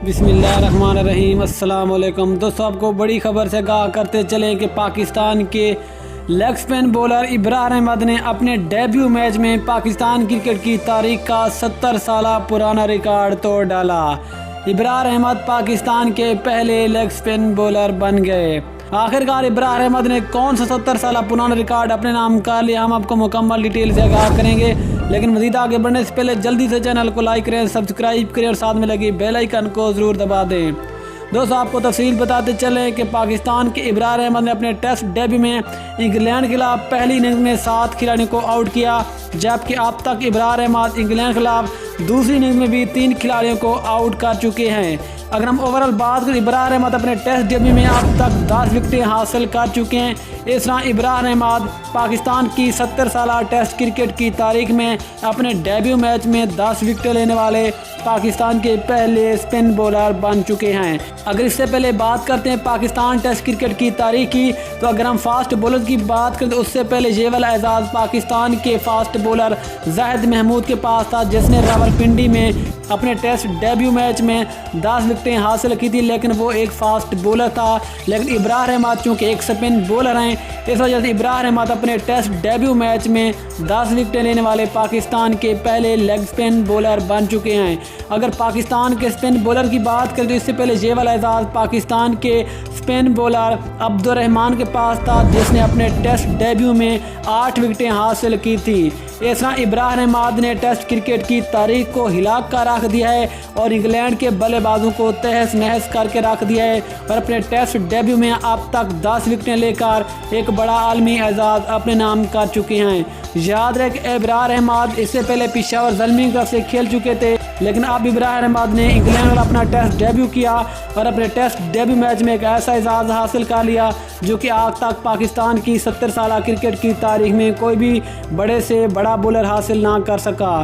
بسم اللہ الرحمن الرحیم۔ السلام علیکم دوستوں، آپ کو بڑی خبر سے آگاہ کرتے چلیں کہ پاکستان کے لیگ اسپن بولر ابرار احمد نے اپنے ڈیبیو میچ میں پاکستان کرکٹ کی تاریخ کا 70 سالہ پرانا ریکارڈ توڑ ڈالا۔ ابرار احمد پاکستان کے پہلے لیگ اسپن بولر بن گئے۔ آخرکار ابرار احمد نے کون سا 70 سالہ پرانا ریکارڈ اپنے نام کر لیا، ہم آپ کو مکمل ڈیٹیل سے آگاہ کریں گے، لیکن مزید آگے بڑھنے سے پہلے جلدی سے چینل کو لائک کریں، سبسکرائب کریں اور ساتھ میں لگی بیل آئیکن کو ضرور دبا دیں۔ دوستوں، آپ کو تفصیل بتاتے چلیں کہ پاکستان کے ابرار احمد نے اپنے ٹیسٹ ڈیبیو میں انگلینڈ کے خلاف پہلی اننگز میں 7 کھلاڑیوں کو آؤٹ کیا، جبکہ اب تک ابرار احمد انگلینڈ کے خلاف دوسری اننگز میں بھی 3 کھلاڑیوں کو آؤٹ کر چکے ہیں۔ اگر ہم اوورال بات کریں، ابرار احمد اپنے ٹیسٹ ڈیبیو میں اب تک 10 وکٹیں حاصل کر چکے ہیں۔ اس طرح ابرار احمد پاکستان کی 70 سالہ ٹیسٹ کرکٹ کی تاریخ میں اپنے ڈیبیو میچ میں 10 وکٹیں لینے والے پاکستان کے پہلے اسپن بولر بن چکے ہیں۔ اگر اس سے پہلے بات کرتے ہیں پاکستان ٹیسٹ کرکٹ کی تاریخ کی، تو اگر ہم فاسٹ بولر کی بات کریں تو اس سے پہلے یہ والا اعزاز پاکستان کے فاسٹ بولر زاہد محمود کے پاس تھا، جس نے راولپنڈی میں اپنے ٹیسٹ ڈیبیو میچ میں 10 وکٹیں حاصل کی تھی، لیکن وہ ایک فاسٹ بولر تھا۔ لیکن ابرار احمد چونکہ ایک اسپن بولر ہیں، اس وجہ سے ابرار احمد اپنے ٹیسٹ ڈیبیو میچ میں 10 وکٹیں لینے والے پاکستان کے پہلے لیگ اسپن بولر بن چکے ہیں۔ اگر پاکستان کے اسپن بولر کی بات کریں تو اس سے پہلے یہ والا اعزاز پاکستان کے اسپن بولر عبدالرحمان کے پاس تھا، جس نے اپنے ٹیسٹ ڈیبیو میں 8 وکٹیں حاصل کی تھی۔ اس طرح ابرار احمد نے ٹیسٹ کرکٹ کی تاریخ کو ہلا کر رکھ دیا ہے اور انگلینڈ کے بلے بازوں کو تہس نہس کر کے رکھ دیا ہے، اور اپنے ٹیسٹ ڈیبیو میں اب تک 10 وکٹیں لے کر ایک بڑا عالمی اعزاز اپنے نام کر چکے ہیں۔ یاد رہے کہ ابرار احمد اس سے پہلے پشاور زلمی کی طرف سے کھیل چکے تھے، لیکن اب ابرار احمد نے انگلینڈ میں اپنا ٹیسٹ ڈیبیو کیا اور اپنے ٹیسٹ ڈیبیو میچ میں ایک ایسا اعزاز حاصل کر لیا جو کہ آج تک پاکستان کی 70 سالہ کرکٹ کی تاریخ میں کوئی بھی بڑے سے بڑا بولر حاصل نہ کر سکا۔